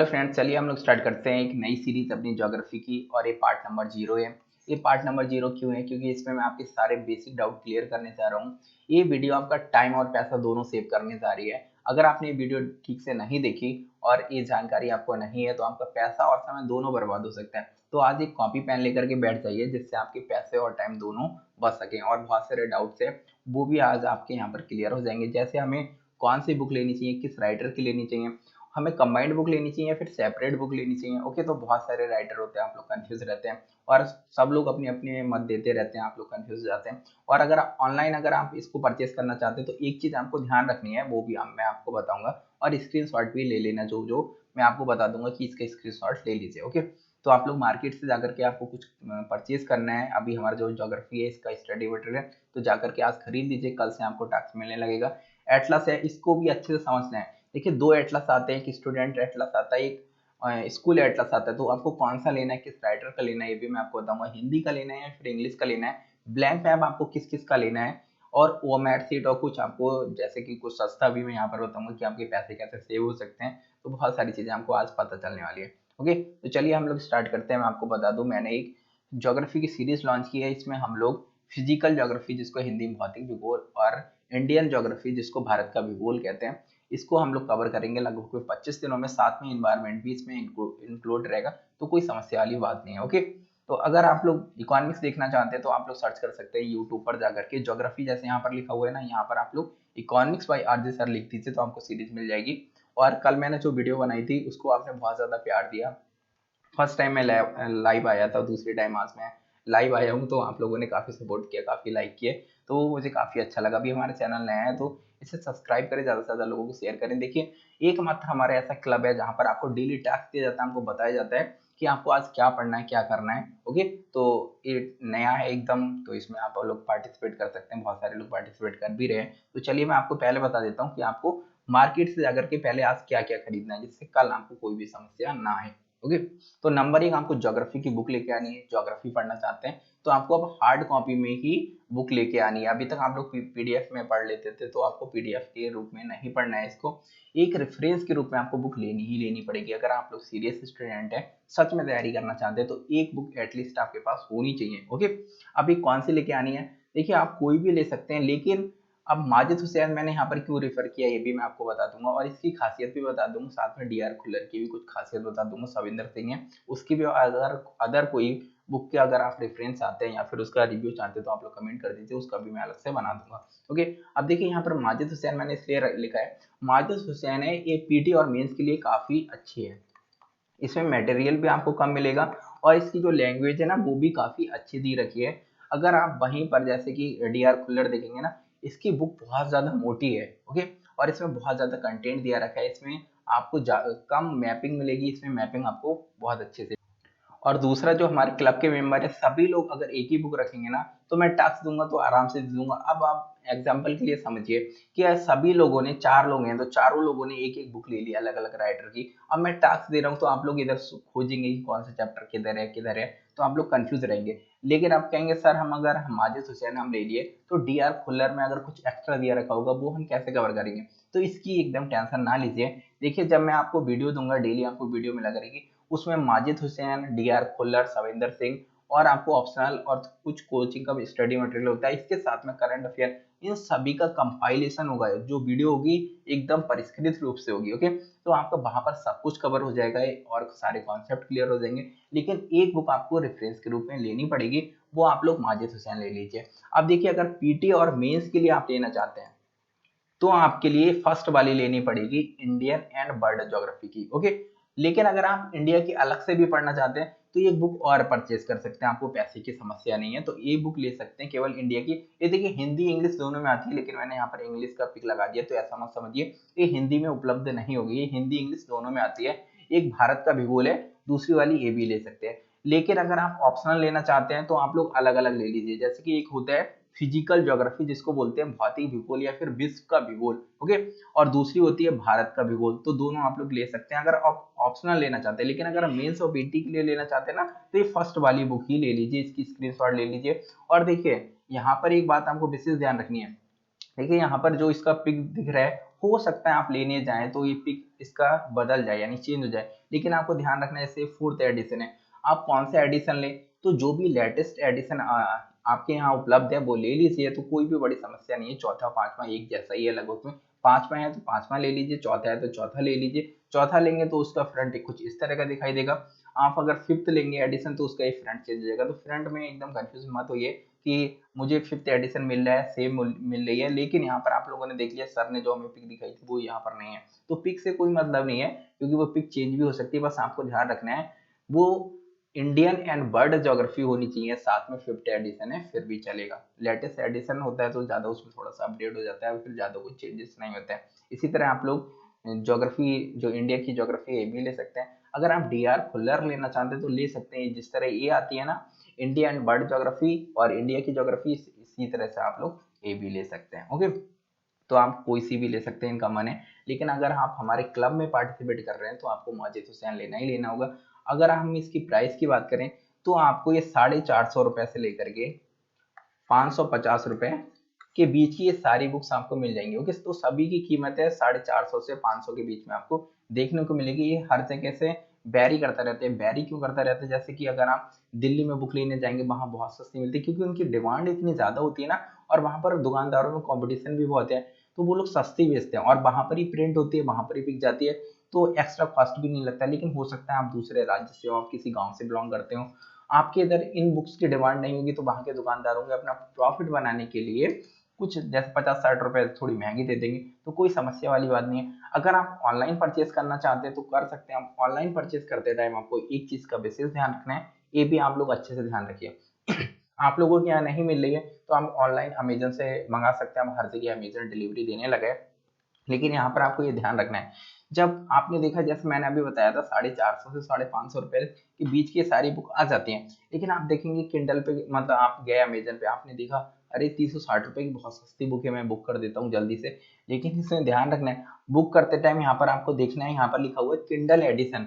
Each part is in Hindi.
हेलो फ्रेंड्स, चलिए हम लोग स्टार्ट करते हैं एक नई सीरीज अपनी ज्योग्राफी की। और ये पार्ट नंबर 0 है। ये पार्ट नंबर 0 क्यों है? क्योंकि इसमें मैं आपके सारे बेसिक डाउट क्लियर करने जा रहा हूँ। ये वीडियो आपका टाइम और पैसा दोनों सेव करने जा रही है। अगर आपने ये वीडियो ठीक से नहीं देखी और ये जानकारी आपको नहीं है तो आपका पैसा और समय दोनों बर्बाद हो सकता है। तो आज एक कॉपी पेन लेकर के बैठ जाइए जिससे आपके पैसे और टाइम दोनों बच सकें। और बहुत सारे डाउट्स है वो भी आज आपके यहाँ पर क्लियर हो जाएंगे। जैसे हमें कौन सी बुक लेनी चाहिए, किस राइटर की लेनी चाहिए, हमें कंबाइंड बुक लेनी चाहिए या फिर सेपरेट बुक लेनी चाहिए। ओके, तो बहुत सारे राइटर होते हैं, आप लोग कंफ्यूज रहते हैं और सब लोग अपनी अपनी मत देते रहते हैं, आप लोग कंफ्यूज हो जाते हैं। और अगर ऑनलाइन अगर आप इसको परचेस करना चाहते हैं तो एक चीज आपको ध्यान रखनी है, वो भी मैं आपको बताऊंगा। और स्क्रीनशॉट भी ले लेना, जो जो मैं आपको बता दूंगा कि इसका स्क्रीनशॉट ले लीजिए। ओके, तो आप लोग मार्केट से जाकर के आपको कुछ परचेज करना है। अभी हमारा जो ज्योग्राफी है इसका स्टडी मटेरियल है, तो जाकर के आज खरीद लीजिए, कल से आपको टास्क मिलने लगेगा। एटलस है, इसको भी अच्छे से समझना है। देखिए, दो एटलस आते हैं, एक स्टूडेंट एटलस आता है, एक स्कूल एटलस आता है। तो आपको कौन सा लेना है, किस राइटर का लेना है, ये भी मैं आपको बताऊंगा। हिंदी का लेना है या फिर इंग्लिश का लेना है, ब्लैंक मैप आपको किस किस का लेना है, और वो मैट सीट और कुछ आपको जैसे कि कुछ सस्ता भी मैं यहाँ पर बताऊंगा कि आपके पैसे कैसे सेव हो सकते हैं। तो बहुत सारी चीजें आपको आज पता चलने वाली है। ओके, तो चलिए हम लोग स्टार्ट करते हैं। मैं आपको बता दूं, मैंने एक ज्योग्राफी की सीरीज लॉन्च की है। इसमें हम लोग फिजिकल ज्योग्राफी, जिसको हिंदी में भौतिक भूगोल, और इंडियन ज्योग्राफी, जिसको भारत का भूगोल कहते हैं, इसको हम लोग कवर करेंगे लगभग 25 दिनों में। साथ में इन्वायरमेंट भी इसमें इंक्लूड रहेगा, तो कोई समस्या वाली बात नहीं है। ओके, तो अगर आप लोग इकोनॉमिक्स देखना चाहते हैं तो आप लोग सर्च कर सकते हैं यूट्यूब पर जाकर के ज्योग्राफी, जैसे यहाँ पर लिखा हुआ है ना, यहाँ पर आप लोग इकोनॉमिक्स बाय आरजे सर लिख दीजिए तो आपको सीरीज मिल जाएगी। और कल मैंने जो वीडियो बनाई थी उसको आपने बहुत ज्यादा प्यार दिया। फर्स्ट टाइम मैं लाइव आया था, दूसरी टाइम आज मैं लाइव आया हूँ, तो आप लोगों ने काफी सपोर्ट किया, काफी लाइक किए, तो वो मुझे काफी अच्छा लगा। अभी हमारे चैनल नया है तो इसे सब्सक्राइब करें, ज्यादा से ज्यादा लोगों को शेयर करें। देखिए, एकमात्र हमारा ऐसा क्लब है जहाँ पर आपको डेली टास्क दिया जाता है, हमको बताया जाता है कि आपको आज क्या पढ़ना है, क्या करना है। ओके, तो ये नया है एकदम, तो इसमें आप लोग पार्टिसिपेट कर सकते हैं। बहुत सारे लोग पार्टिसिपेट कर भी रहे हैं। तो चलिए मैं आपको पहले बता देता हूँ कि आपको मार्केट से जाकर के पहले आज क्या क्या खरीदना है, जिससे कल आपको कोई भी समस्या ना आए। ओके, तो नंबर एक, आपको ज्योग्राफी की बुक लेके आनी है। ज्योग्राफी पढ़ना चाहते हैं तो आपको अब हार्ड कॉपी में ही बुक लेके आनी है। अभी तक आप लोग पीडीएफ में पढ़ लेते थे, तो आपको पीडीएफ के रूप में नहीं पढ़ना है इसको। एक रेफरेंस के रूप में आपको बुक लेनी ही लेनी पड़ेगी। अगर आप लोग सीरियस स्टूडेंट है, सच में तैयारी करना चाहते हैं, तो एक बुक एटलीस्ट आपके पास होनी चाहिए। ओके, अभी कौन सी लेके आनी है? देखिए, आप कोई भी ले सकते हैं, लेकिन अब माजिद हुसैन मैंने यहाँ पर क्यों रेफर किया ये भी मैं आपको बता दूंगा, और इसकी खासियत भी बता दूंगा। साथ में डीआर खुल्लर की भी कुछ खासियत बता दूंगा। सविंदर सिंह है, उसकी भी अगर अदर कोई बुक के अगर आप रेफरेंस आते हैं या फिर उसका रिव्यू चाहते हैं तो आप लोग कमेंट कर दीजिए, उसका भी मैं अलग से बना दूंगा। ओके, अब देखिए यहाँ पर माजिद हुसैन मैंने इसलिए लिखा है, माजिद हुसैन है ये पीटी और मेंस के लिए काफी अच्छी है। इसमें मटेरियल भी आपको कम मिलेगा और इसकी जो लैंग्वेज है ना वो भी काफी अच्छी दी रखी है। अगर आप वहीं पर जैसे कि डीआर खुल्लर देखेंगे ना, इसकी बुक बहुत ज्यादा मोटी है। ओके, और इसमें बहुत ज्यादा कंटेंट दिया रखा है। इसमें आपको कम मैपिंग मिलेगी, इसमें मैपिंग आपको बहुत अच्छे से। और दूसरा, जो हमारे क्लब के मेंबर है, सभी लोग अगर एक ही बुक रखेंगे ना तो मैं टास्क दूंगा तो आराम से दे दूंगा। अब आप एग्जाम्पल के लिए समझिए कि सभी लोगों ने, 4 लोग हैं तो चारों लोगों ने एक एक बुक ले ली अलग अलग राइटर की। अब मैं टास्क दे रहा हूँ तो आप लोग इधर खोजेंगे कि कौन सा चैप्टर किधर है किधर है, तो आप लोग कंफ्यूज रहेंगे। लेकिन आप कहेंगे सर हम अगर माजिद हुसैन हम ले लिए तो डीआर खुल्लर में अगर कुछ एक्स्ट्रा दिया रखा होगा वो हम कैसे कवर करेंगे? तो इसकी एकदम टेंशन ना लीजिए। देखिए, जब मैं आपको वीडियो दूंगा, डेली आपको वीडियो मिला करेगी, उसमें माजिद हुसैन, डीआर खुल्लर, सविंदर सिंह, और आपको ऑप्शनल और कुछ कोचिंग का स्टडी मटेरियल होता है। इसके साथ में करंट अफेयर, इन सभी का कंपाइलेशन होगा। जो वीडियो होगी एकदम परिष्कृत रूप से होगी। ओके, तो आपका वहां पर सब कुछ कवर हो जाएगा और सारे कॉन्सेप्ट क्लियर हो जाएंगे। लेकिन एक बुक आपको रेफरेंस के रूप में लेनी पड़ेगी, वो आप लोग माजिद हुसैन ले लीजिए। अब देखिए, अगर पीटी और मेंस के लिए आप लेना चाहते हैं तो आपके लिए फर्स्ट वाली लेनी पड़ेगी, इंडियन एंड बर्ड ज्योग्राफी की। ओके, लेकिन अगर आप इंडिया की अलग से भी पढ़ना चाहते हैं तो ये बुक और परचेज कर सकते हैं, आपको पैसे की समस्या नहीं है तो ये बुक ले सकते हैं केवल इंडिया की। ये देखिए, हिंदी इंग्लिश दोनों में आती है, लेकिन मैंने यहाँ पर इंग्लिश का पिक लगा दिया, तो ऐसा मत समझिए ये हिंदी में उपलब्ध नहीं होगी। ये हिंदी इंग्लिश दोनों में आती है। एक भारत का भूगोल है, दूसरी वाली ये भी ले सकते हैं। लेकिन अगर आप ऑप्शनल लेना चाहते हैं तो आप लोग अलग अलग ले लीजिए। जैसे कि एक होता है फिजिकल ज्योग्राफी, जिसको बोलते हैं भौतिक भूगोल या फिर विश्व का भूगोल। ओके, और दूसरी होती है भारत का भूगोल। तो दोनों आप लोग ले सकते हैं अगर आप ऑप्शनल लेना चाहते हैं। लेकिन अगर मेंस और पीटी के लिए लेना चाहते हैं ना, तो ये फर्स्ट वाली बुक ही ले लीजिए, इसकी स्क्रीनशॉट ले लीजिए। और देखिए, यहाँ पर एक बात आपको विशेष ध्यान रखनी है। देखिए, यहाँ पर जो इसका पिक दिख रहा है हो सकता है आप लेने जाएं तो ये पिक इसका बदल जाए यानी चेंज हो जाए, लेकिन आपको ध्यान रखना है जैसे 4th एडिशन है, आप कौन सा एडिशन लें तो जो भी लेटेस्ट एडिशन आपके यहाँ उपलब्ध है वो ले लीजिए, तो कोई भी बड़ी समस्या नहीं है। चौथा पांचवा एक जैसा ही है लगभग में, पांचवा है तो पांचवा ले लीजिए, चौथा है तो चौथा ले लीजिए। चौथा लेंगे तो उसका फ्रंट कुछ इस तरह का दिखाई देगा, आप अगर फिफ्थ लेंगे एडिशन तो उसका एक फ्रंट चेंज हो जाएगा। तो फ्रंट में एकदम कंफ्यूज मत होइए कि मुझे फिफ्थ एडिशन मिल रहा है, सेम मिल रही है, लेकिन यहाँ पर आप लोगों ने देख लिया सर ने जो हमें पिक दिखाई थी वो यहाँ पर नहीं है, तो पिक से कोई मतलब नहीं है क्योंकि वो पिक चेंज भी हो सकती है। बस आपको ध्यान रखना है वो इंडियन एंड वर्ल्ड ज्योग्राफी होनी चाहिए, साथ में फिफ्थ एडिशन है फिर भी चलेगा। लेटेस्ट एडिशन होता है तो ज्यादा उसमें थोड़ा सा अपडेट हो जाता है, फिर ज्यादा कोई चेंजेस नहीं होते हैं। इसी तरह आप लोग ज्योग्राफी जो इंडिया की ज्योग्राफी है भी ले सकते हैं। अगर आप डीआर खुलर लेना चाहते हैं तो ले सकते हैं, जिस तरह ये आती है ना इंडिया एंड वर्ल्ड ज्योग्राफी और इंडिया की ज्योग्राफी, इसी तरह से आप लोग ये भी ले सकते हैं। ओके, तो आप कोई सी भी ले सकते हैं, इनका मन है। लेकिन अगर आप हमारे क्लब में पार्टिसिपेट कर रहे हैं तो आपको मौजिद हुसैन लेना ही लेना होगा। अगर हम इसकी प्राइस की बात करें तो आपको ये 450 से लेकर के 550 के बीच की ये सारी बुक्स आपको मिल जाएंगी। ओके, तो सभी की कीमत है 450 से 500 के बीच में आपको देखने को मिलेगी। ये हर जगह से बैरी करता रहता है। बैरी क्यों करता रहता है? जैसे कि अगर आप दिल्ली में बुक लेने जाएंगे वहां बहुत सस्ती मिलती है क्योंकि उनकी डिमांड इतनी ज्यादा होती है ना, और वहां पर दुकानदारों में कंपटीशन भी बहुत है, तो वो लोग सस्ती बेचते हैं और वहां पर ही प्रिंट होती है, वहां पर ही बिक जाती है, तो एक्स्ट्रा कॉस्ट भी नहीं लगता। लेकिन हो सकता है आप दूसरे राज्य से हो, आप किसी गाँव से बिलोंग करते हो, आपके इधर इन बुक्स की डिमांड नहीं होगी, तो वहां के दुकानदारों को अपना प्रॉफिट बनाने के लिए कुछ जैसे 50-60 थोड़ी महंगी दे देंगे, तो कोई समस्या वाली बात नहीं है। अगर आप ऑनलाइन परचेज करना चाहते हैं तो कर सकते हैं। आप ऑनलाइन परचेज करते टाइम आपको एक चीज का विशेष ध्यान रखना है, ये भी आप लोग अच्छे से ध्यान रखिए। आप लोगों के यहाँ नहीं मिल रही है तो हम ऑनलाइन अमेजन से मंगा सकते हैं, हम हर जगह अमेजन डिलीवरी देने लगे। लेकिन यहाँ पर आपको ये ध्यान रखना है, जब आपने देखा जैसे मैंने अभी बताया था 450 से 550 के बीच की सारी बुक आ जाती हैं, लेकिन आप देखेंगे किंडल पे, मतलब आप गए अमेजन पे, आपने देखा अरे 360 की बहुत सस्ती बुक है, मैं बुक कर देता हूँ जल्दी से। लेकिन इसमें ध्यान रखना है बुक करते टाइम यहाँ पर आपको देखना है, यहाँ पर लिखा हुआ है किंडल एडिशन।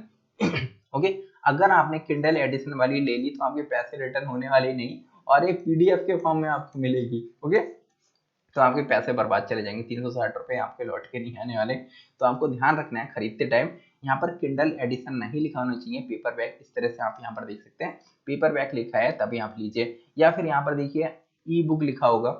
ओके, अगर आपने किंडल एडिशन वाली ले ली तो आपके पैसे रिटर्न होने वाले नहीं, और ये पीडीएफ के फॉर्म में आपको मिलेगी। ओके, तो आपके पैसे बर्बाद चले जाएंगे, 360 आपके लौट के नहीं आने वाले। तो आपको ध्यान रखना है खरीदते टाइम यहाँ पर किंडल एडिशन नहीं लिखा होना चाहिए, पेपर बैग। इस तरह से आप यहाँ पर देख सकते हैं पेपर बैग लिखा है तभी आप लीजिए, या फिर यहाँ पर देखिए ई बुक लिखा होगा,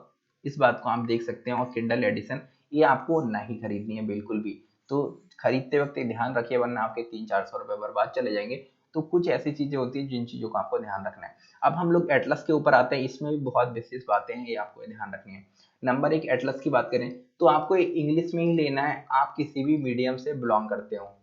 इस बात को आप देख सकते हैं। और किंडल एडिशन ये आपको नहीं खरीदनी है बिल्कुल भी, तो खरीदते वक्त ध्यान रखिए वरना आपके 300-400 बर्बाद चले जाएंगे। तो कुछ ऐसी चीजें होती है जिन चीजों का आपको ध्यान रखना है। अब हम लोग एटलस के ऊपर आते हैं, इसमें भी बहुत विशेष बातें हैं, ये आपको ध्यान रखनी है। नंबर एक, एटलस की बात करें तो आपको इंग्लिश में ही लेना है, आप किसी भी मीडियम से बिलोंग करते हो।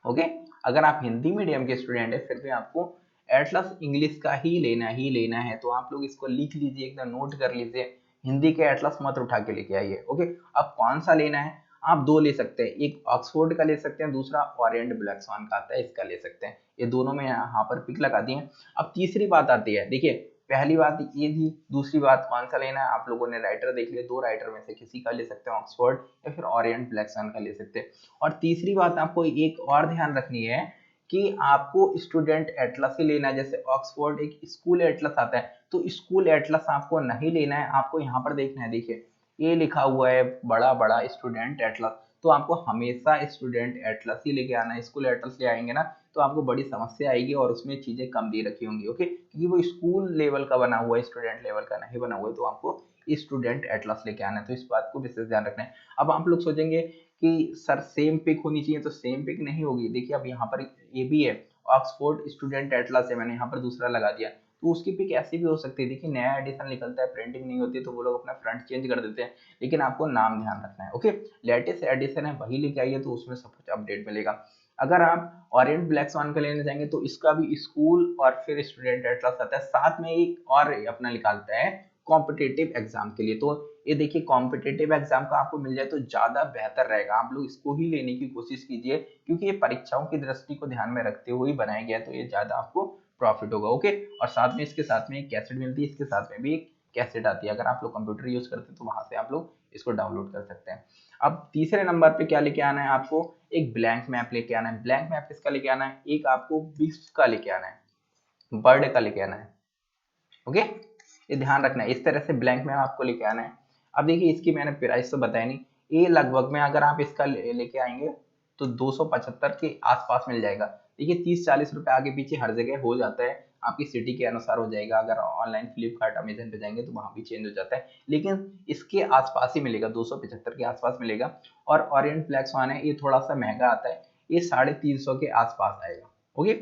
ओके, अगर आप हिंदी मीडियम के स्टूडेंट है फिर भी आपको एटलस इंग्लिश का ही लेना है, तो आप लोग इसको लिख लीजिए, एकदम नोट कर लीजिए, हिंदी के एटलस मत उठा के लेके आइए। ओके, अब कौन सा लेना है? आप दो ले सकते हैं, एक ऑक्सफोर्ड का ले सकते हैं, दूसरा ओरिएंट ब्लैक स्वान का आता है, इसका ले सकते हैं। ये दोनों में यहाँ पर पिक लगा दी है। अब तीसरी बात आती है, देखिए पहली बात ये थी, दूसरी बात कौन सा लेना है? आप लोगों ने राइटर देख लिया, दो राइटर में से किसी का ले सकते हैं, ऑक्सफोर्ड या फिर ओरिएंट ब्लैक सन का ले सकते हैं। और तीसरी बात आपको एक और ध्यान रखनी है कि आपको स्टूडेंट एटलस ही लेना है। जैसे ऑक्सफोर्ड एक स्कूल एटलस आता है, तो स्कूल एटलस आपको नहीं लेना है, आपको यहाँ पर देखना है, देखिए ये लिखा हुआ है बड़ा बड़ा स्टूडेंट एटलस, तो आपको हमेशा स्टूडेंट एटलस ही लेके आना है। स्कूल एटलस ले आएंगे ना तो आपको बड़ी समस्या आएगी और उसमें चीजें कम दे रखी होंगी। ओके, क्योंकि वो स्कूल लेवल का बना हुआ है, स्टूडेंट लेवल का नहीं बना हुआ है, तो आपको स्टूडेंट एटलस लेके आना है, तो इस बात को विशेष ध्यान रखना है। अब आप लोग सोचेंगे कि सर सेम पिक होनी चाहिए, तो सेम पिक नहीं होगी। देखिए अब यहाँ पर ये भी है ऑक्सफोर्ड स्टूडेंट एटलस है, मैंने यहाँ पर दूसरा लगा दिया, तो उसकी पिक ऐसी भी हो सकती है। देखिए नया एडिशन निकलता है, प्रिंटिंग नहीं होती, तो वो लोग अपना फ्रंट चेंज कर देते हैं, लेकिन आपको नाम ध्यान रखना है। ओके, लेटेस्ट एडिशन है वही लेके आइए, तो उसमें सब कुछ अपडेट मिलेगा। अगर आप ओरिएंट ब्लैक स्वान का लेने जाएंगे तो इसका भी स्कूल और फिर स्टूडेंट एटलस आता है, साथ में एक और अपना निकालता है कॉम्पिटेटिव एग्जाम के लिए। तो ये देखिए कॉम्पिटेटिव एग्जाम का आपको मिल जाए तो ज्यादा बेहतर रहेगा, आप लोग इसको ही लेने की कोशिश कीजिए, क्योंकि ये परीक्षाओं की दृष्टि को ध्यान में रखते हुए बनाया गया है, तो ये ज्यादा आपको प्रॉफिट होगा। ओके, और साथ में इसके साथ में एक कैसेट मिलती है, इसके साथ में भी एक कैसेट आती है, अगर आप लोग कंप्यूटर यूज करते हैं तो वहां से आप लोग इसको डाउनलोड कर सकते हैं। अब तीसरे नंबर पे क्या लेके आना है आपको? एक ब्लैंक मैप लेके आना है। ब्लैंक मैप किसका लेके आना है? एक आपको विश्व का लेके आना है, बर्ड का लेके आना है। ओके, ये ध्यान रखना है, इस तरह से ब्लैंक मैप आपको लेके आना है। अब देखिए इसकी मैंने प्राइस तो बताया नहीं, ये लगभग में अगर आप इसका लेके आएंगे तो 275 के आसपास मिल जाएगा। देखिए 30-40 रुपए आगे पीछे हर जगह हो जाता है, आपकी सिटी के अनुसार हो जाएगा। अगर ऑनलाइन फ्लिपकार्ट अमेजन पे जाएंगे तो वहां भी चेंज हो जाता है, लेकिन इसके आसपास ही मिलेगा, 275 के आसपास मिलेगा। और ओरिएंट फ्लैक्स वन है, ये थोड़ा सा महंगा आता है, ये 350 के आसपास आएगा। ओके,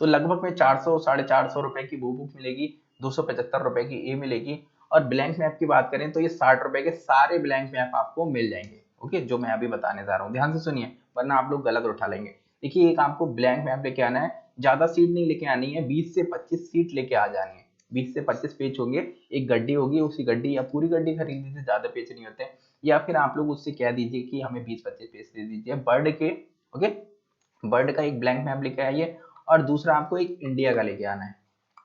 तो लगभग में 400 450 रुपए की वो बुक मिलेगी, 275 रुपए की ये मिलेगी। और ब्लैंक मैप की बात करें तो ये 60 रुपए के सारे ब्लैंक मैप आपको मिल जाएंगे। ओके, जो मैं अभी बताने जा रहा हूँ ध्यान से सुनिए, वरना आप लोग गलत उठा लेंगे। देखिए एक आपको ब्लैंक मैप लेके आना है, ज्यादा सीट नहीं लेके आनी है, 20 से 25 सीट लेके आ जानी है। 20 से 25 पेज होंगे, एक गड्डी होगी, उसी गड्डी या पूरी गड्डी खरीद लीजिए, ज्यादा पेज नहीं होते, या फिर आप लोग उससे कह दीजिए कि हमें 20-25 पेज दे दीजिए बर्ड के। ओके, बर्ड का एक ब्लैंक मैप लेके आइए, और दूसरा आपको एक इंडिया का लेके आना है,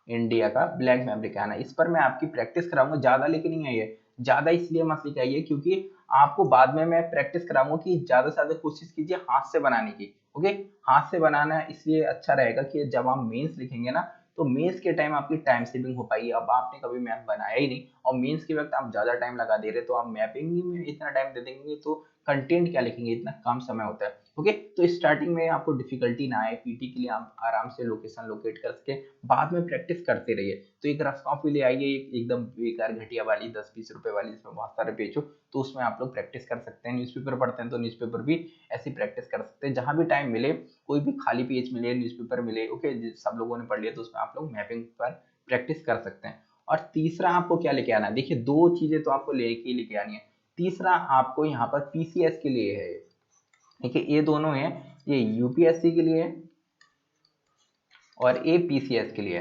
इंडिया का ब्लैंक मैप लेके आना है। इस पर मैं आपकी प्रैक्टिस कराऊंगा, ज्यादा लेके नहीं आइए, ज्यादा इसलिए मत लेके आइए क्योंकि आपको बाद में मैं प्रैक्टिस कराऊंगा कि ज्यादा से ज्यादा कोशिश कीजिए हाथ से बनाने की। ओके, हाथ से बनाना इसलिए अच्छा रहेगा कि जब आप मेंस लिखेंगे ना, तो मेंस के टाइम आपकी टाइम सेविंग हो पाएगी। अब आपने कभी मैप बनाया ही नहीं और मेंस के वक्त आप ज्यादा टाइम लगा दे रहे, तो आप मैपिंग में इतना टाइम दे देंगे तो कंटेंट क्या लिखेंगे, इतना कम समय होता है। ओके, तो स्टार्टिंग में आपको डिफिकल्टी ना आए, पीटी के लिए आप आराम से लोकेशन लोकेट कर सके, बाद में प्रैक्टिस करते रहिए। तो एक रफ कॉपी ले आइए, एकदम बेकार घटिया वाली 10-20 रुपए वाली, जिसमें बहुत सारे पेज हो, तो उसमें आप लोग प्रैक्टिस कर सकते हैं। न्यूज़पेपर पढ़ते हैं तो न्यूज़पेपर भी ऐसी प्रैक्टिस कर सकते हैं, जहां भी टाइम मिले, कोई भी खाली पेज मिले, न्यूज़पेपर मिले, ओके, सब लोगों ने पढ़ लिया तो उसमें आप लोग मैपिंग पर प्रैक्टिस कर सकते हैं। और तीसरा आपको क्या लेके आना है, देखिए दो चीजें तो आपको लेके आनी है। तीसरा आपको यहाँ पर पीसीएस के लिए है, देखिए ये दोनों है, ये यूपीएससी के लिए और ये पीसीएस के लिए।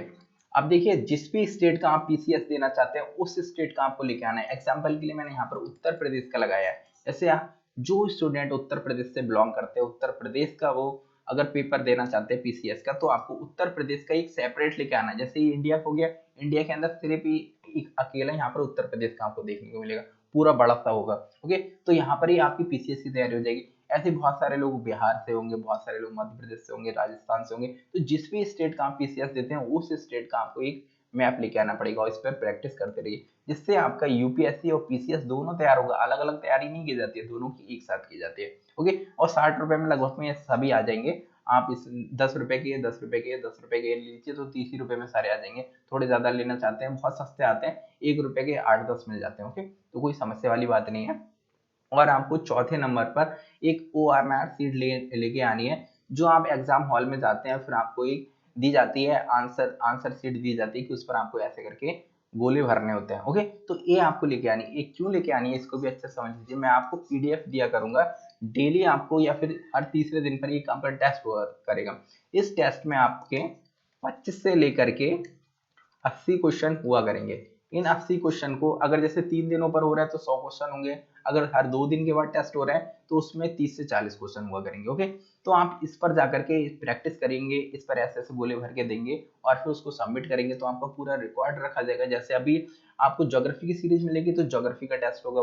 अब देखिए जिस भी स्टेट का आप पीसीएस देना चाहते हैं उस स्टेट का आपको लेके आना है। एग्जांपल के लिए मैंने यहाँ पर उत्तर प्रदेश का लगाया है। जैसे जो स्टूडेंट उत्तर प्रदेश से बिलोंग करते हैं, उत्तर प्रदेश का वो अगर पेपर देना चाहते हैं पीसीएस का, तो आपको उत्तर प्रदेश का एक सेपरेट लेके आना है। जैसे ये इंडिया हो गया, इंडिया के अंदर सिर्फ एक अकेला यहाँ पर उत्तर प्रदेश का आपको देखने को मिलेगा, पूरा बड़ा सा होगा। ओके, तो यहाँ पर ही आपकी पीसीएस की तैयारी हो जाएगी। ऐसे बहुत सारे लोग बिहार से होंगे, बहुत सारे लोग मध्य प्रदेश से होंगे, राजस्थान से होंगे, तो जिस भी स्टेट का आप पीसीएस देते हैं उस स्टेट का आपको एक मैप लेके आना पड़ेगा और इस पर प्रैक्टिस करते रहिए, जिससे आपका यूपीएससी और पीसीएस दोनों तैयार होगा। अलग अलग तैयारी नहीं की जाती है, दोनों की एक साथ की जाती है। ओके, और 60 रुपए में लगभग में सभी आ जाएंगे। आप इस 10 रुपए के 10 रुपए के 10 रुपए के लीजिए तो 30 ही रुपए में सारे आ जाएंगे। थोड़े ज्यादा लेना चाहते हैं, बहुत सस्ते आते हैं, 1 रुपए के 8-10 मिल जाते हैं। ओके, तो कोई समस्या वाली बात नहीं है। और आपको चौथे नंबर पर एक ओआरआर सीट लेके आनी है। जो आप एग्जाम हॉल में जाते हैं, फिर आपको एक दी जाती है, आंसर आंसर सीट दी जाती है कि उस पर आपको ऐसे करके गोले भरने होते हैं। ओके, तो ये आपको लेके आनी है। ये क्यों लेके आनी है इसको भी अच्छे से समझ लीजिए। मैं आपको पीडीएफ दिया करूंगा डेली आपको, या फिर हर तीसरे दिन पर ये आपका टेस्ट करेगा। इस टेस्ट में आपके 25 से लेकर के 80 क्वेश्चन हुआ करेंगे। इन 80 क्वेश्चन को अगर जैसे 3 दिनों पर हो रहा है तो 100 क्वेश्चन होंगे, अगर हर 2 दिन के बाद टेस्ट हो रहा है तो उसमें 30 से 40 क्वेश्चन हुआ करेंगे। ओके, तो आप इस पर जाकर के प्रैक्टिस करेंगे, इस पर ऐसे ऐसे गोले भर के देंगे और फिर उसको सबमिट करेंगे, तो आपका पूरा रिकॉर्ड रखा जाएगा। जैसे अभी आपको ज्योग्राफी की सीरीज मिलेगी तो ज्योग्राफी का टेस्ट होगा,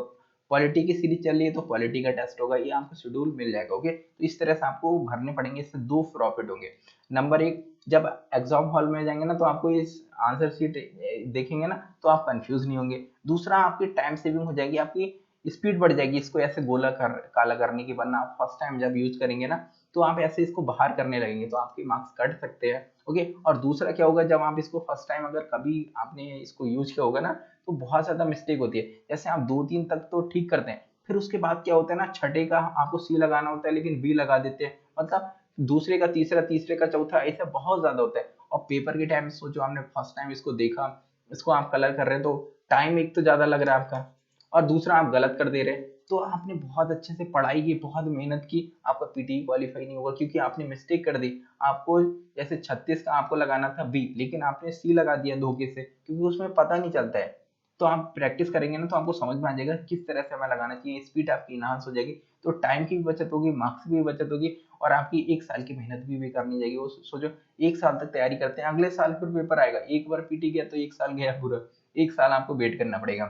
पॉलिटी की सीरीज चल रही है तो पॉलिटी का टेस्ट होगा, ये आपको शेड्यूल मिल जाएगा। ओके, तो इस तरह से आपको भरने पड़ेंगे, इससे दो प्रॉफिट होंगे। नंबर एक, जब एग्जाम हॉल में जाएंगे ना तो आपको इस आंसर शीट देखेंगे ना तो आप कंफ्यूज नहीं होंगे। दूसरा, आपकी टाइम सेविंग हो जाएगी, आपकी स्पीड बढ़ जाएगी इसको ऐसे गोला काला करने की, वरना आप फर्स्ट टाइम जब यूज करेंगे ना तो आप ऐसे इसको बाहर करने लगेंगे तो आपके मार्क्स कट सकते हैं। ओके, और दूसरा क्या होगा, जब आप इसको फर्स्ट टाइम अगर कभी आपने इसको यूज किया होगा ना तो बहुत ज्यादा मिस्टेक होती है। जैसे आप 2-3 तक तो ठीक करते हैं, फिर उसके बाद क्या होता है ना, छठे का आपको सी लगाना होता है लेकिन बी लगा देते हैं, मतलब दूसरे का तीसरा, तीसरे का चौथा, ऐसा बहुत ज्यादा होता है। और पेपर के टाइम सोचो आपने फर्स्ट टाइम इसको देखा, इसको आप कलर कर रहे हैं तो टाइम एक तो ज्यादा लग रहा है आपका, और दूसरा आप गलत कर दे रहे हैं। तो आपने बहुत अच्छे से पढ़ाई की, बहुत मेहनत की, आपका पीटी क्वालिफाई नहीं होगा क्योंकि आपने मिस्टेक कर दी। आपको जैसे 36 का आपको लगाना था बी, लेकिन आपने सी लगा दिया धोखे से, क्योंकि उसमें पता नहीं चलता है। तो आप प्रैक्टिस करेंगे ना तो आपको समझ में आ जाएगा किस तरह से हमें लगाना चाहिए, स्पीड आपकी इनहांस हो जाएगी, तो टाइम की भी बचत होगी, मार्क्स की भी बचत होगी, और आपकी 1 साल की मेहनत भी करनी जाएगी। वो सोचो 1 साल तक तैयारी करते हैं, अगले साल फिर पेपर आएगा, एक बार पीटी गया तो 1 साल गया पूरा, 1 साल आपको वेट करना पड़ेगा।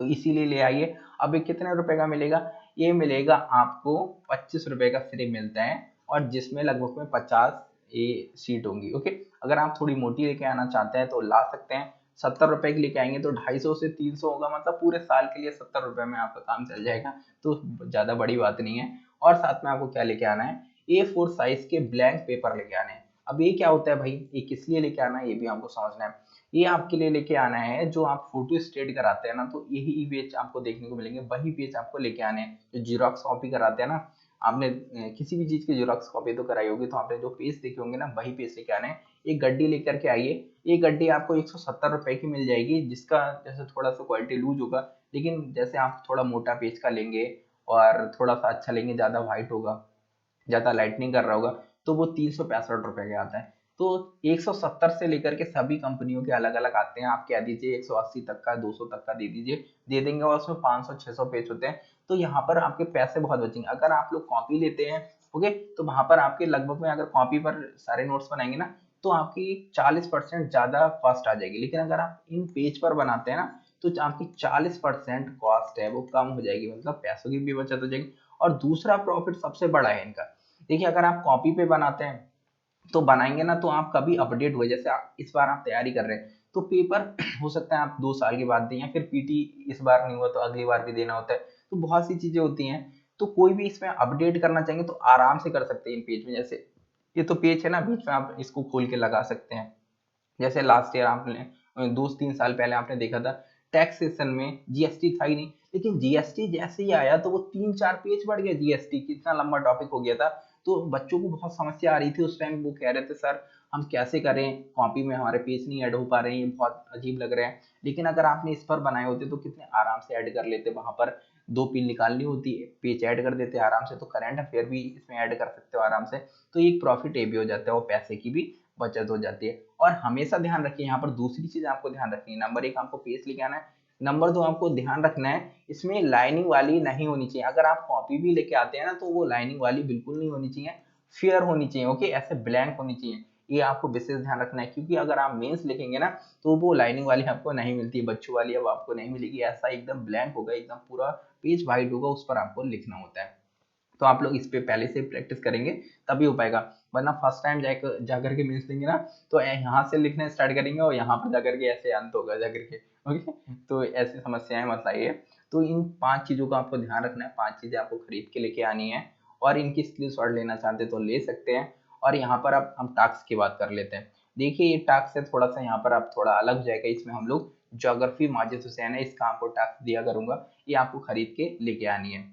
तो इसीलिए ले आइए। अब ये कितने रुपए का मिलेगा, ये मिलेगा आपको 25 रुपए का फ्री मिलता है, और जिसमें लगभग में 50 ये सीट होंगी। ओके, अगर आप थोड़ी मोटी लेके आना चाहते हैं तो ला सकते हैं, ₹70 की लेके आएंगे तो 250 से 300 होगा, मतलब पूरे साल के लिए ₹70 में आपका काम चल जाएगा, तो ज़्यादा बड़ी बात नहीं है। और साथ में आपको क्या लेके आना है, A4 साइज के ब्लैंक पेपर लेके आने हैं। अब ये क्या होता है भाई, ये किस लिए लेके आना है ये भी हमको समझना है। ये आपके लिए लेके आना है, जो आप फोटो स्टेट कराते हैं ना, तो यही पेज आपको देखने को मिलेंगे, वही पेज आपको लेके आने हैं। जो जीरोक्स कॉपी कराते हैं ना, आपने किसी भी चीज की जीरोक्स कॉपी तो कराई होगी, तो आपने जो पेज देखे होंगे ना, वही पेज लेके आने हैं। एक गड्डी लेकर के आइए, ये गड्डी आपको ₹170 की मिल जाएगी, जिसका जैसे थोड़ा सा क्वालिटी लूज होगा, लेकिन जैसे आप थोड़ा मोटा पेज का लेंगे और थोड़ा सा अच्छा लेंगे, ज्यादा व्हाइट होगा, ज्यादा लाइटनिंग कर रहा होगा, तो वो ₹365 का आता है। तो 170 से लेकर के सभी कंपनियों के अलग अलग आते हैं, आप कह दीजिए 180 तक का, 200 तक का दे दीजिए, दे देंगे, और उसमें 500-600 पेज होते हैं। तो यहाँ पर आपके पैसे बहुत बचेंगे। अगर आप लोग कॉपी लेते हैं, ओके, तो वहां पर आपके लगभग में, अगर कॉपी पर सारे नोट्स बनाएंगे ना, तो आपकी 40% ज्यादा कॉस्ट आ जाएगी। लेकिन अगर आप इन पेज पर बनाते हैं ना, तो आपकी 40% कॉस्ट है वो कम हो जाएगी, मतलब पैसों की भी बचत हो जाएगी। और दूसरा प्रॉफिट सबसे बड़ा है इनका, देखिए अगर आप कॉपी पे बनाते हैं तो बनाएंगे ना, तो आप कभी अपडेट हुए, जैसे इस बार आप तैयारी कर रहे हैं, तो पेपर हो सकता है आप 2 साल के बाद दें, या फिर पीटी इस बार नहीं हुआ तो अगली बार भी देना होता है, तो बहुत सी चीजें होती हैं। तो कोई भी इसमें अपडेट करना चाहेंगे तो आराम से कर सकते हैं इन पेज में। जैसे ये तो पेज है ना, बीच में आप इसको खोल के लगा सकते हैं। जैसे लास्ट ईयर आपने 2-3 साल पहले आपने देखा था, टैक्स सेशन में जीएसटी था ही नहीं, लेकिन जीएसटी जैसे ही आया तो वो 3-4 पेज बढ़ गया, जीएसटी कितना लंबा टॉपिक हो गया था। तो बच्चों को बहुत समस्या आ रही थी उस टाइम, वो कह रहे थे सर हम कैसे करें, कॉपी में हमारे पेज नहीं ऐड हो पा रहे हैं, ये बहुत अजीब लग रहे हैं। लेकिन अगर आपने इस पर बनाए होते तो कितने आराम से ऐड कर लेते, वहां पर 2 पिन निकालनी होती है, पेज ऐड कर देते आराम से। तो करंट अफेयर भी इसमें ऐड कर सकते हो आराम से। तो एक प्रॉफिट ये भी हो जाता है, वो पैसे की भी बचत हो जाती है। और हमेशा ध्यान रखिए, यहाँ पर दूसरी चीज आपको ध्यान रखनी है, नंबर 1 आपको पेज लेके आना है, नंबर 2 आपको ध्यान रखना है इसमें लाइनिंग वाली नहीं होनी चाहिए। अगर आप कॉपी भी लेके आते हैं ना, तो वो लाइनिंग वाली बिल्कुल नहीं होनी चाहिए, फेयर होनी चाहिए, ओके, ऐसे ब्लैंक होनी चाहिए। ये आपको विशेष ध्यान रखना है, क्योंकि अगर आप मेंस लिखेंगे ना, तो वो लाइनिंग वाली आपको नहीं मिलती है, बच्चों वाली अब आपको नहीं मिलेगी। ऐसा एकदम ब्लैंक होगा, एकदम पूरा पेज वाइट होगा, उस पर आपको लिखना होता है। तो आप लोग इस पे पहले से प्रैक्टिस करेंगे तभी हो पाएगा, वरना फर्स्ट टाइम जाकर के मेंस देंगे ना, तो यहाँ से लिखना स्टार्ट करेंगे और यहाँ पर जाकर के ऐसे अंत होगा जाकर के, ओके। तो ऐसी समस्याएं मत लाइए। तो इन 5 चीजों का आपको ध्यान रखना है, 5 चीजें आपको खरीद के लेके आनी है, और इनकी स्क्रीनशॉट लेना चाहते तो ले सकते हैं। और यहाँ पर अब हम टास्क की बात कर लेते हैं। देखिए ये टास्क है थोड़ा सा, यहाँ पर आप थोड़ा अलग हो जाएगा, इसमें हम लोग ज्योग्राफी माजिद हुसैन है, इसका आपको टास्क दिया करूंगा, ये आपको खरीद के लेके आनी है।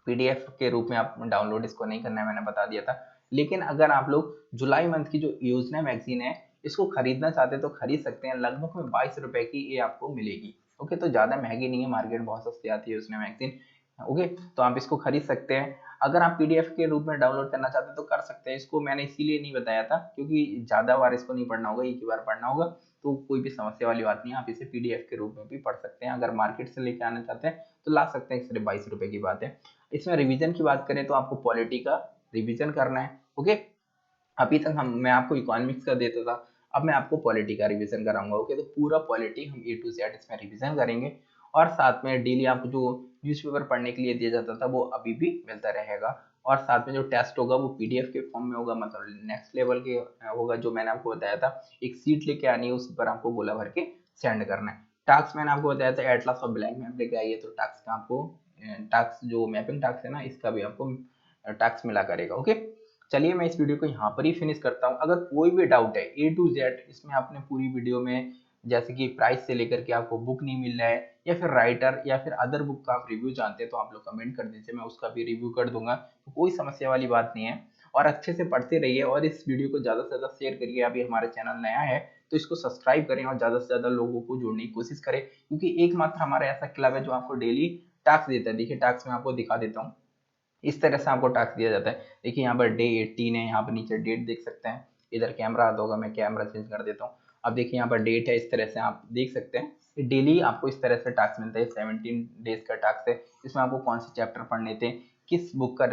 पीडीएफ के रूप में आप डाउनलोड इसको नहीं करना है, मैंने बता दिया था। लेकिन अगर आप लोग जुलाई मंथ की जो योजना मैगजीन है, इसको खरीदना चाहते हैं तो खरीद सकते हैं, लगभग में ₹22 की ये आपको मिलेगी, ओके। तो ज्यादा महंगी नहीं है, मार्केट बहुत सस्ती आती है योजना मैगजीन, ओके। तो आप इसको खरीद सकते हैं। अगर आप पीडीएफ के रूप में डाउनलोड करना चाहते हैं तो कर सकते हैं, इसको मैंने इसीलिए नहीं बताया था क्योंकि ज्यादा बार इसको नहीं पढ़ना होगा, एक ही बार पढ़ना होगा, तो कोई भी समस्या वाली बात नहीं है, आप इसे पीडीएफ के रूप में भी पढ़ सकते हैं। अगर मार्केट से लेके आना चाहते हैं तो ला सकते हैं, सिर्फ ₹22 की बात है। इसमें रिवीजन की बात करें तो आपको पॉलिटी का रिवीजन करना है, ओके। अभी तक मैं आपको इकोनॉमिक्स का देता था, अब मैं आपको पॉलिटी का रिवीजन कराऊंगा, ओके। तो पूरा पॉलिटी हम ए टू जेड इसमें रिवीजन करेंगे। और साथ में डेली आपको जो न्यूज़पेपर पढ़ने के लिए दिया जाता था वो अभी भी मिलता रहेगा। और साथ में जो टेस्ट होगा वो पीडीएफ के फॉर्म में होगा, मतलब नेक्स्ट लेवल के होगा, जो मैंने आपको बताया था। एक सीट लेके आनी है, उस पर आपको गोला भर के सेंड करना है। टास्क मैंने आपको बताया था एटलस और ब्लैंक मैप लेके आइए, तो टास्क का आपको टास्क जो मैपिंग टास्क है ना, इसका भी आपको टास्क मिला करेगा, ओके। चलिए मैं इस वीडियो को यहाँ पर ही फिनिश करता हूँ। अगर कोई भी डाउट है ए टू जेड इसमें आपने पूरी वीडियो में, जैसे कि प्राइस से लेकर के आपको बुक नहीं मिल रहा है, या फिर राइटर या फिर अदर बुक का आप रिव्यू जानते हैं, तो आप लोग कमेंट कर दीजिए, मैं उसका भी रिव्यू कर दूंगा, तो कोई समस्या वाली बात नहीं है। और अच्छे से पढ़ते रहिए, और इस वीडियो को ज़्यादा से ज़्यादा शेयर करिए। अभी हमारे चैनल नया है तो इसको सब्सक्राइब करें और ज़्यादा से ज़्यादा लोगों को जोड़ने की कोशिश करें, क्योंकि एकमात्र हमारा ऐसा क्लब है जो आपको डेली टास्क देता है। देखिए टास्क में आपको दिखा देता हूँ, इस तरह से आपको टास्क दिया जाता है। देखिए यहाँ पर डे 18 है, यहाँ पर नीचे डेट देख सकते हैं, इधर कैमरा आता होगा, मैं कैमरा चेंज कर देता हूँ। अब देखिए यहाँ पर डेट है, इस तरह से आप देख सकते हैं। डेली आपको इस तरह से टास्क मिलता है, 17 डेज का टास्क है। इसमें आपको कौन से चैप्टर पढ़ने थे, किस बुक का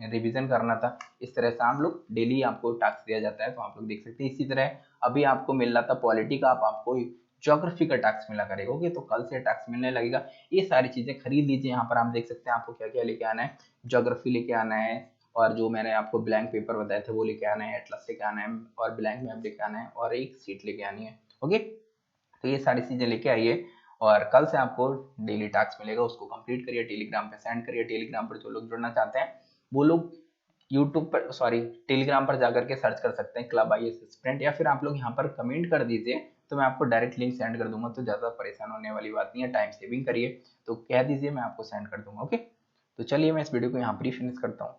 रिविजन करना था, इस तरह से आप लोग डेली आपको टास्क दिया जाता है, तो आप लोग देख सकते हैं। इसी तरह अभी आपको मिल रहा था पॉलिटी का, आपको ज्योग्राफी का टास्क मिला करेगा, ओके। तो कल से टास्क मिलने लगेगा। ये सारी चीजें खरीद लीजिए, यहाँ पर आप देख सकते हैं आपको क्या क्या लेके आना है। ज्योग्राफी लेके आना है, और जो मैंने आपको ब्लैंक पेपर बताए थे वो लेके आना है, एटलस लेके आना है, और ब्लैंक मैप लेके आना है, और एक सीट लेके आनी है, ओके। तो ये सारी चीज़ें लेके आइए और कल से आपको डेली टास्क मिलेगा, उसको कंप्लीट करिए, टेलीग्राम पे सेंड करिए। टेलीग्राम पर जो लोग जुड़ना चाहते हैं वो लोग यूट्यूब पर टेलीग्राम पर जाकर के सर्च कर सकते हैं क्लब IAS एस्पिरेंट, या फिर आप लोग यहाँ पर कमेंट कर दीजिए तो मैं आपको डायरेक्ट लिंक सेंड कर दूंगा। तो ज़्यादा परेशान होने वाली बात नहीं है, टाइम सेविंग करिए, तो कह दीजिए मैं आपको सेंड कर दूंगा। ओके, तो चलिए मैं इस वीडियो को यहाँ पर ही फिनिश करता हूँ।